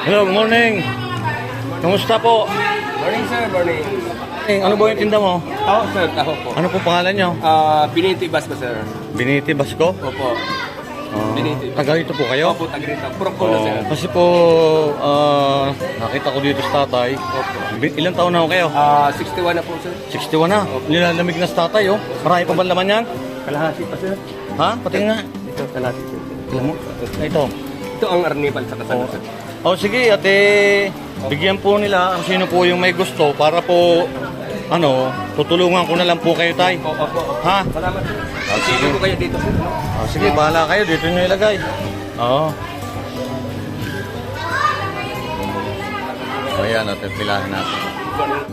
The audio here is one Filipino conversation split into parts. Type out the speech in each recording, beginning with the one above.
Hello, good morning. Kamusta po? Morning sir, morning. Ano ba yung tinda mo? Taho sir, taho po. Ano po pangalan nyo? Biniti Bas po sir. Biniti Basco? Opo. Biniti. Taga rito po kayo? Opo, tagrita. Purok ko na sir. Kasi po, nakita ko dito sa tatay. Opo. Ilang taon na ho kayo? 61 na po sir. 61 na. Nilalamig na sa tatay, oh. Marami pa ba laman yan? Kalahati pa sir. Ha? Pati nga. Ito, kalahati sir. Ito mo? Ito. Ito ang arnibal sa kasama sir. Sige, ate. Bigyan po nila kung sino po yung may gusto para po, tutulungan ko na lang po kayo, tay. Opo. Ha? Salamat sir. Sige. Sige ko kayo dito sir. Sige, bahala kayo. Dito nyo ilagay. Oo. Ayan, natin pilahin natin.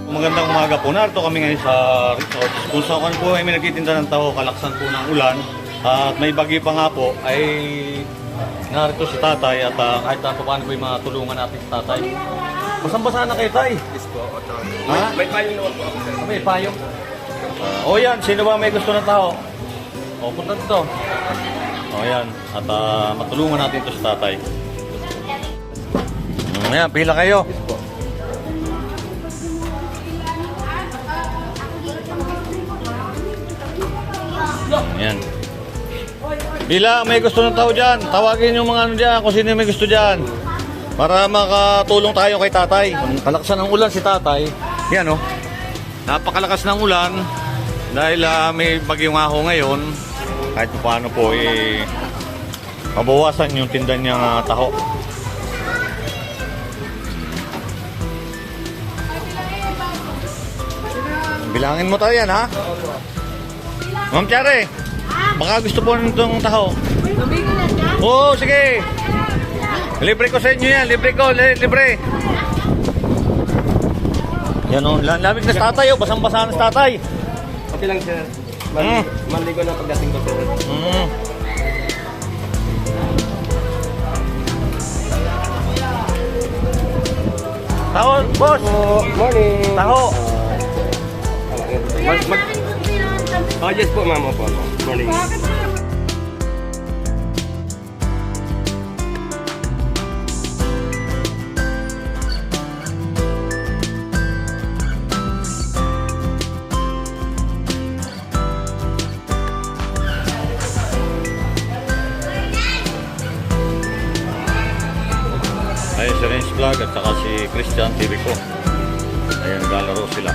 Magandang umaga po. Narito kami ngayon sa resort. Kung saan po ay may nagtitinda ng tao, kalaksan po ng ulan. At may bagyo pa nga po, ay narito si tatay at kahit na paano po yung mga tulungan natin si tatay. Basang-basa na kayo, tay. Yes po. Ha? May payong naman po ako sir. May payong. Yan, sino ba may gusto ng tao? Punta dito. Yan. At matulungan natin ito si tatay. Ayan, pila kayo. Yes po. Ayan. Pila, may gusto ng tao dyan. Tawagin yung mga dyan kung sino may gusto dyan. Para makatulong tayo kay tatay. Kalakasan ng ulan si tatay. Yan, napakalakas ng ulan. Dahil may bagyong aho ngayon. Kahit paano po, mabawasan yung tinda niyang taho. Bilangin mo tayo yan, ha? Ma'am Tiare, baka gusto po nitong taho. Oo, sige. Libre ko sa inyo yan. Libre ko, libre. Yan o, lamig na sa tatay, basang-basa na sa tatay. Okay lang sir. Maligo na pagdating ko sir. Taho, boss. Morning. Taho. Yes po ma'am. Opo. Morning. Ay, si Renz Vlog at saka si Christian TV ko. Ayan, naglalaro sila.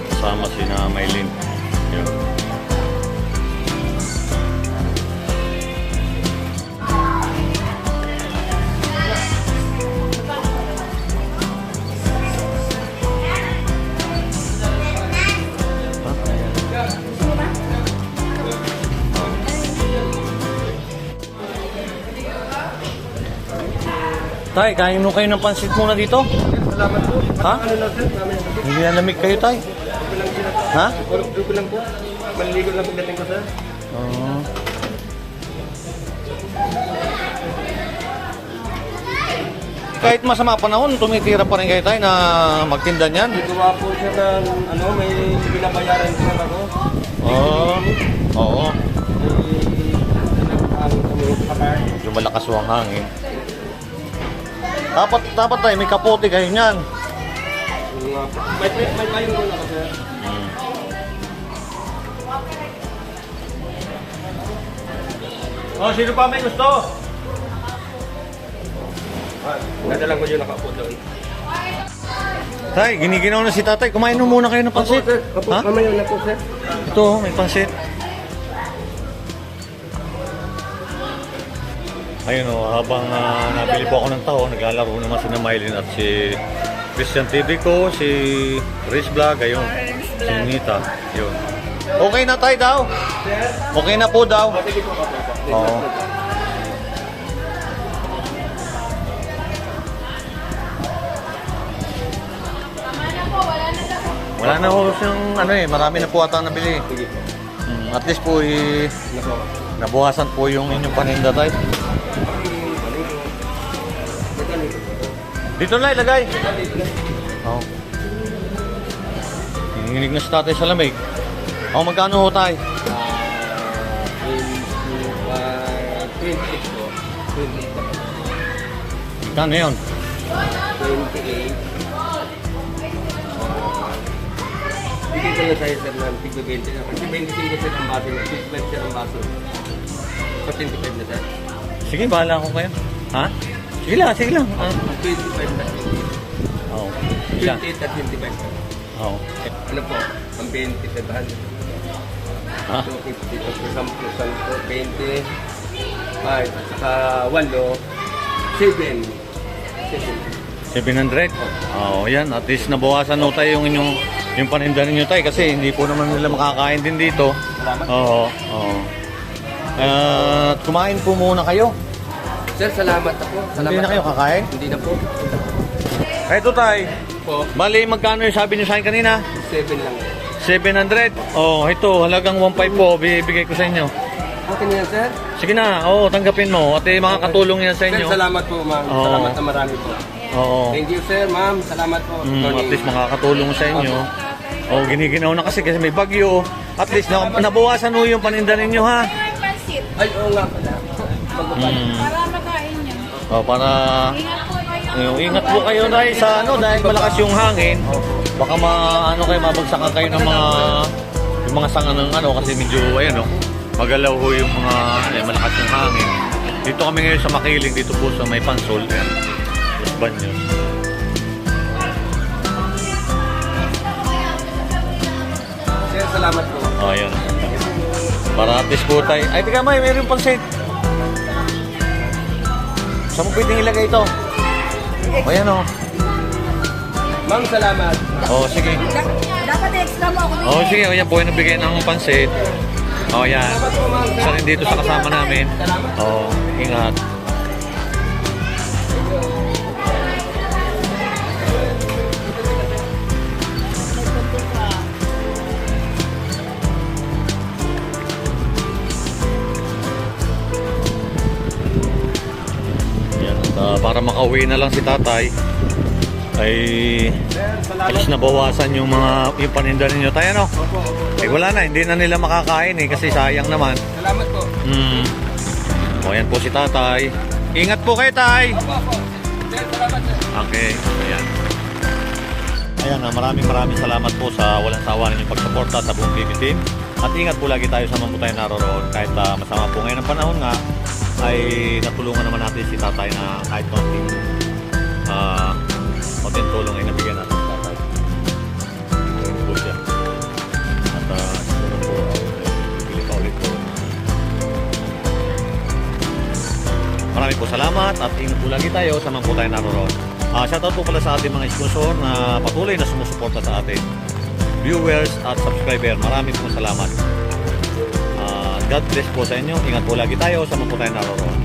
Kasama si na Maylin. Ayan. Tay, kain mo kayo ng pansit muna dito? Salamat po. Ha? Ano lang sir? Hindi na lamig kayo, tay. Okay lang sir. Ha? Ko lang po. Maligo lang pagdating ko sir. Oo. Kahit masama panahon, tumitira pa rin kayo, tay, na magtinda niyan. Gawa po siya ng may binabayaran sila ako. Oo. Ang kami kapar. Yung malakas ang hangin. Dapat tayo, may kapote kayo niyan. May payong muna ako sir. Sino pa may gusto? Nadalang ko yung nakaupo doon. Tay, giniginaw na si tatay. Kumain mo muna kayo ng pansit. Opo, Ha? mamaya na po sir. Ito, may pansit. Ayun habang nabili po ako ng tao, naglalaro naman si Maylin at si Christian TV ko, si Riz Vlog, ayun, si Nita, yun. Okay na tayo daw? Okay na po daw? Oo. Wala na ho siyang marami na po ata nabili. At least po nabuhasan po yung inyong paninda tayo. Dito na ilagay. Oo. Hinihinig na si tatay sa lamig. Magkano ho tayo? 26 po. 28. Kano yun? 28. Bigay ko na tayo sir ng tigbo 20 na. Kasi 25 sir ang baso na. 25 sir ang baso. So 25 na sir. Sige, bahala ko kayo. Ha? Sige lang, sige lang. 25 na. Oo. Sige lang. 28 at 25 sir. Oo. Ano po? Ang 20 sir. Ha? So 50 to 20. 5 at saka 8. 7. 700? Oo, yan. At least nabawasan no tayo yung inyong yung paninda ninyo tayo kasi hindi po naman nila makakain din dito. Salamat. Oo, oo. At kumain po muna kayo. Sir, salamat ako. Salamat. Hindi na kayo kakain? Hindi na po. Ito tay. Po, Bali, magkano yung sabi niyo sa akin kanina? 7 lang. 700? Oh, ito, halagang 1.5 po, bibigay ko sa inyo. Okay na yan, sir? Sige na, oo, tanggapin mo. At makakatulong yan sa Sir, inyo. salamat po, ma'am. Oo. Salamat na marami po. Oo. Thank you, sir, ma'am. Salamat po. At least makakatulong sa inyo. Oh, giniginaw na kasi may bagyo. At least nabawasan mo yung paninda ninyo ha. May pansit Ay, oo nga pala. para makain niya. Oh, para Ingat po kayo. ingat po kayo dahil sa dahil malakas yung hangin. Baka kayo mabagsakan kayo ng yung mga sanga ng kasi medyo magalaw ho yung mga malakas yung hangin. Dito kami ngayon sa Makiling, dito po sa may Pansol. Ayan. Los Baños. Sir, salamat po. Oh, ayun. Para at least po tayo. Ay, tika may mayroon pansit. Saan mo pwedeng ilagay ito? O, yan o. Ma'am, salamat. O, sige. Dapat extra mo ako O, sige. O, yan po yung nabigay ng pansit. O, yan. Salamat po, ma'am. Isa rin dito sa kasama namin. O, ingat. Yan. At, para makauwi na lang si tatay, ay Sir, salamat. alis na bawasan yung yung paninda ninyo tayo, no? Opo, opo. Eh, wala na. Hindi na nila makakain kasi sayang naman. Salamat po. O, yan po si tatay. Ingat po kayo, tay! Opo, opo. Sir, salamat, sir. Okay, ayan. Ayan, maraming salamat po sa walang sawa ninyong pagsuporta sa buong PB team. At ingat po lagi tayo sa mga po tayo naroon. Kahit masama po ngayon ang panahon nga, ay natulungan naman natin si tatay na kahit konting tulong ay nabigyan natin si tatay. Ayan po siya. At siguro po, bibili pa ulit po. Maraming po salamat at ingat po lagi tayo sa mga po tayo naroon. Shoutout po pala sa ating mga sponsor na patuloy na sumusuporta sa atin. Viewers at subscriber, maraming po salamat. God bless po sa inyo. Ingat po lagi tayo sa mga po tayo naroon.